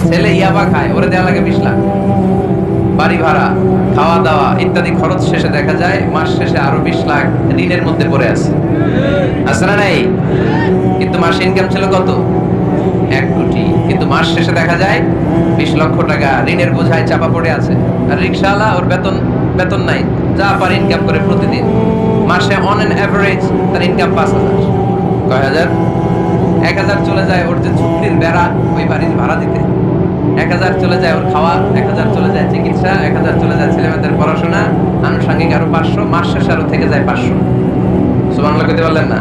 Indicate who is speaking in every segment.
Speaker 1: ছেলে ইয়াবা খায়, ওরে দেওয়া লাগে 20 লাখ। বাড়ি ভাড়া, খাওয়া দাওয়া ইত্যাদি খরচ শেষে দেখা যায় মাস শেষে আরো 20 লাখ ঋণের মধ্যে পড়ে আছে। আছে না নাই? কিন্তু মাসে ইনকাম ছিল কত? 1 কোটি। কিন্তু মাস শেষে দেখা যায় 20 লক্ষ টাকা ঋণের বোঝায় চাপা পড়ে আছে। আর রিকশাওয়ালা, ওর বেতন নাই, যা পারে ইনকাম করে প্রতিদিন। মাসে অন অ্যান এভারেজ তার ইনকাম 5,000। কয় হাজার? 1,000 চলে যায় ওর যে ঝুঁকির বেড়া ওই বাড়ির ভাড়া দিতে, 1,000 চলে যায় ওর খাওয়া, 1,000 চলে যায় চিকিৎসা, 1,000 চলে যায় ছেলেমেয়েদের পড়াশোনা, আনুষঙ্গিক আরো 500, মাস শেষে আরো থেকে যায় 500। সুবহানাল্লাহ কইতে পারলেন না?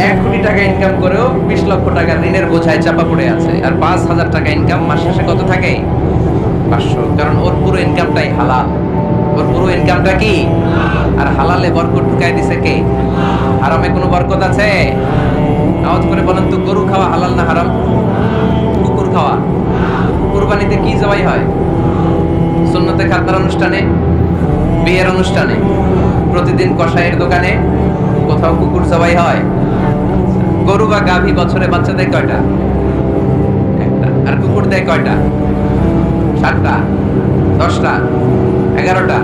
Speaker 1: 1 কোটি টাকা ইনকাম করেও 20 লক্ষ টাকা ঋণের বোঝায় চাপা পড়ে আছে। আর 5,000 টাকা ইনকাম, মাস শেষে কত থাকে? 500। কারণ ওর পুরো ইনকামটাই হালাল। ওর পুরো ইনকামটা কি? আর হালালে বরকত ঢুকাই দিছে কে? হারামে কোনো বরকত আছে? আওয়াজ করে বলেন তো, গরু খাওয়া হালাল না হারাম? কুকুর খাওয়া? কুরবানিতে কি জবাই হয়? সুন্নতে খাতনার অনুষ্ঠানে, বিয়ের অনুষ্ঠানে, প্রতিদিন কসাইয়ের দোকানে কোথাও কুকুর জবাই হয়? গরু বা গাভী বছরে বাচ্চা দেয় কয়টা? একটা। আর কুকুর দেয় কয়টা? 7টা, 10টা, 11টা।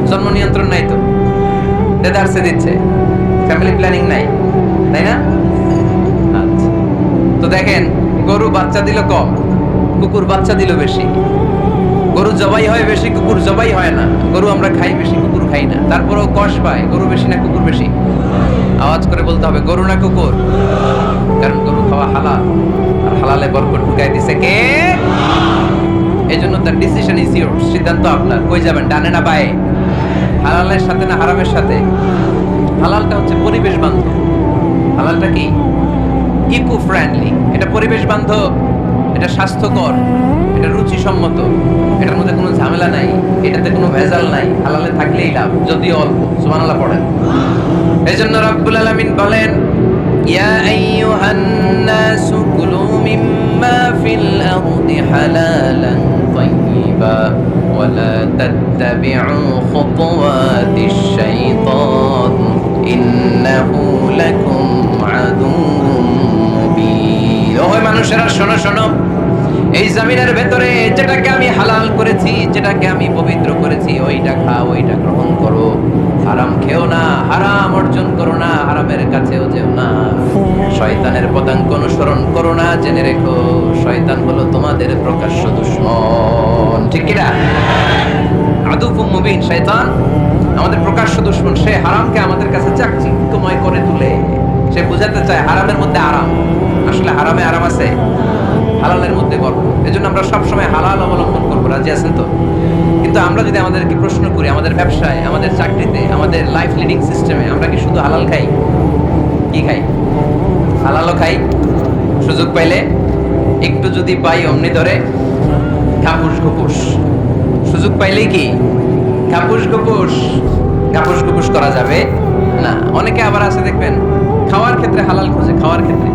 Speaker 1: জন্ম নিয়ন্ত্রণ নাই তো, দেদারসে দিচ্ছে, ফ্যামিলি প্ল্যানিং নাই, তাই না? আচ্ছা, তো দেখেন, গরু বাচ্চা দিল কম, কুকুর বাচ্চা দিল বেশি। গরু জবাই হয় বেশি, কুকুর জবাই হয় না। গরু আমরা খাই বেশি, কুকুর খাই না। তারপরেও কষ পায়, গরু বেশি না কুকুর বেশি? আওয়াজ করে বলতে হবে, গরু না কুকুর? কারণ গরু খাওয়া হালাল, আর হালালে বরকত ঢুকাই দিছে কে? এই জন্য তার ডিসিশন ইজ ইয়োর, সিদ্ধান্ত আপনার। কই যাবেন, ডানে না বায়ে? হালালের সাথে না হারামের সাথে? হালালটা হচ্ছে পরিবেশ বান্ধব। হালালটা কি? Eco friendly. এটা পরিবেশ বান্ধব, এটা স্বাস্থ্যকর, এটা রুচিসম্মত, এটার মধ্যে কোনো ঝামেলা নাই, এটাতে কোনো ভেজাল নাই। হালালে থাকলেই লাভ, যদিও অল্প। সুবহানাল্লাহ পড়েন। এজন্য রব্বুল আলামিন বলেন, ইয়া আইয়ুহান নাসু কুলু মিম্মা ফিল আরদি হালালান তাইয়্যিবা ওয়া লা তাত্তাবি'উ খুতুওয়াতিশ শাইতান ইন্নাহু লাকুম আদুউম মুবিন। ওহে মানুষেরা, শোনো শোনো, এই জমিনের ভেতরে যেটাকে আমি হালাল করেছি, যেটাকে আমি পবিত্র করেছি, ওইটা খাও, ওইটা গ্রহণ করো। হারাম খেও না, হারাম অর্জন করো না, হারামের কাছেও যেও না। শয়তানের পদাঙ্ক অনুসরণ করো না। জেনে রেখো, শয়তান হলো তোমাদের প্রকাশ্য দুশমন। ঠিক কিনা? আদুউম মুবিন। শয়তান আমাদের প্রকাশ্য দুশমন। সে হারামকে আমাদের কাছে চাকচিক্যময় করে তুলে। সে বুঝাতে চায় হারামের মধ্যে আরাম। আসলে হারামে আরাম আছে, হালালের মধ্যে বরকত। এজন্য আমরা সবসময় হালাল অবলম্বন করবো। রাজি আছেন তো? কিন্তু আমরা যদি আমাদেরকে প্রশ্ন করি, আমাদের ব্যবসায়, আমাদের চাকরিতে, আমাদের লাইফ লিডিং সিস্টেমে আমরা কি শুধু হালাল খাই? কি খাই? হালালও খাই, সুযোগ পাইলে একটু যদি পাই অমনি ধরে খাপুস ঘুপুস। সুযোগ পাইলেই কি খাপুস ঘুপুস? খাপুস ঘুপুস করা যাবে না। অনেকে আবার আছে দেখবেন, খাওয়ার ক্ষেত্রে হালাল খোঁজে। খাওয়ার ক্ষেত্রে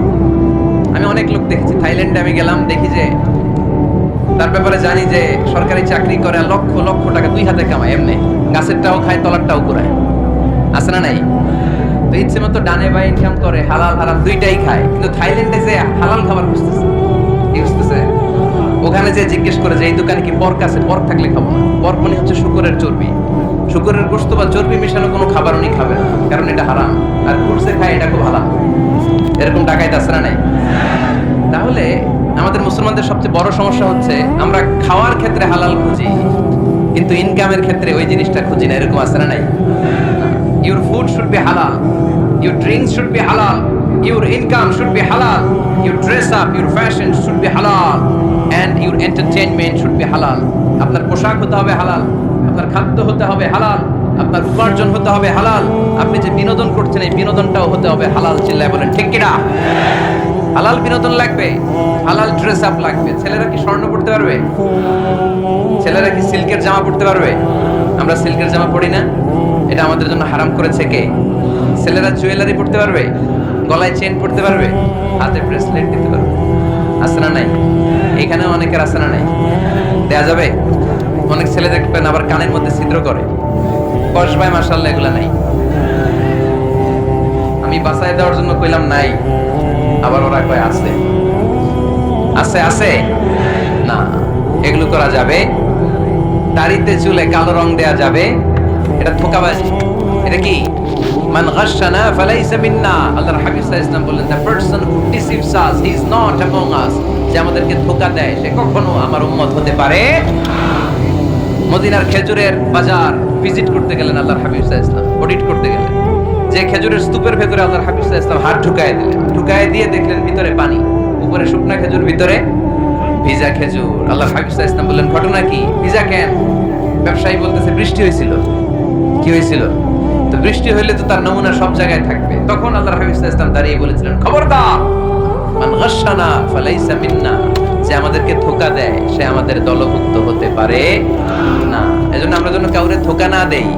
Speaker 1: আমি অনেক লোক দেখেছি। থাইল্যান্ডে আমি গেলাম, দেখি যে তার ব্যাপারে জানি যে সরকারি চাকরি করে, লক্ষ লক্ষ টাকা 2 হাতে কামায়। এমনি গাছেরটাও খায়, তলারটাও কুড়ায়। আছে না নাই? তো ইচ্ছে মতো ডানে বাই ইনকাম করে, হালাল হারাম দুইটাই খায়। কিন্তু থাইল্যান্ডে যে হালাল খাবার খুঁজতেছে, কি খুঁজতেছে? ওখানে যে জিজ্ঞেস করে যে এই দোকানে কি পর্ক আছে? পর্ক থাকলে খাবো না। পর্ক মানে হচ্ছে শুকরের চর্বি। শুকরের গোশত বা চর্বি মেশানো কোনো খাবার উনি খাবে না, কারণ এটা হারাম। আর ফুডসে খায়, এটা খুব হালাল। এরকম টাকায় আছে না নাই? তাহলে আমাদের মুসলমানদের সবচেয়ে বড় সমস্যা হচ্ছে আমরা খাওয়ার ক্ষেত্রে হালাল খুঁজি, কিন্তু ইনকামের ক্ষেত্রে ওই জিনিসটা খুঁজি না। এরকম আছে না নাই? Your food should be halal, your drinks should be halal, your income should be halal, your dress up, your fashion should be halal, and your entertainment should be halal. আপনার পোশাক হতে হবে হালাল, আপনার খাদ্য হতে হবে হালাল, আপনার উপার্জন হতে হবে হালাল, আপনি যে বিনোদন করছেন এই বিনোদনটাও হতে হবে হালাল। চিল্লায় বলেন ঠিক কিনা? হালাল বিনোদন লাগবে, হালাল ড্রেস আপ লাগবে। ছেলেরা কি স্বর্ণ পড়তে পারবে? ছেলেরা কি সিল্কের জামা পড়তে পারবে? আমরা সিল্কের জামা পড়ি না, এটা আমাদের জন্য হারাম করেছে কে? ছেলেরা জুয়েলারি পড়তে পারবে? গলায় চেন পড়তে পারবে? হাতে ব্রেসলেট দিতে পারবে? আছে না নাই? এখানে অনেকের আছে না নাই? দেয়া যাবে? অনেক ছেলে দেখবেন আবার কানের মধ্যে ছিদ্র করে। কসবায় মাশাআল্লাহ এগুলা নাই। আমি বাসায় দেওয়ার জন্য কইলাম নাই, আবার ওরা কয় আছে। আছে আছে না, এগুলো করা যাবে। দাড়িতে চুলে কালো রং দেয়া যাবে, এটা ধোঁকাবাজি। এটা কি? মান গাশশানা ফালাইসা মিন্না। আল্লাহর হাবিব সাল্লাল্লাহু আলাইহি ওয়াসাল্লাম বললেন, the person who deceives us, he is not among us। যে আমাদেরকে ধোঁকা দেয়, সে কখনো আমার উম্মত হতে পারে। মদিনার খেজুরের বাজার ভিজিট করতে গেলেন আল্লাহর হাবিব সাল্লাল্লাহু আলাইহি ওয়াসাল্লাম, অডিট করতে গেলেন। যে খেজুরের স্তূপের ভেতরে আল্লাহর হাবিব সাল্লাল্লাহু আলাইহি ওয়াসাল্লাম হাত ঢুকায় দিলেন, ঢুকায় দিয়ে দেখলেন ভিতরে পানি, উপরে শুকনা খেজুর, ভিতরে ভিজা খেজুর। আল্লাহর হাবিব সাল্লাল্লাহু আলাইহি ওয়াসাল্লাম বললেন, ঘটনা কি? ভিজা কেন? ব্যবসায়ী বলতেছে, বৃষ্টি হয়েছিল। কি হয়েছিল? তো বৃষ্টি হইলে তো তার নমুনা সব জায়গায় থাকবে। তখন আল্লাহর হাবিব সাল্লাল্লাহু আলাইহি ওয়াসাল্লাম দাঁড়িয়ে বলেছিলেন, খবরদার, মান গাশশানা ফালাইসা মিন্না। যে আমাদেরকে ধোঁকা দেয়, সে আমাদের দলভুক্ত হতে পারে না। এজন্য আমরা যেন কাউরে ধোঁকা না দেই,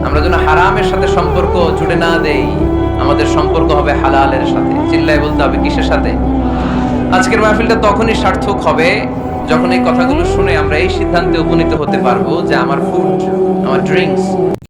Speaker 1: আমরা যেন হারামের সাথে সম্পর্ক জুড়ে না দেই। আমাদের সম্পর্ক হবে হালালের সাথে। চিল্লায় বলতে হবে কিসের সাথে? আজকের মাহফিলটা তখনই সার্থক হবে যখন এই কথাগুলো শুনে আমরা এই সিদ্ধান্তে উপনীত হতে পারবো যে আমার ফুড, আমার ড্রিঙ্কস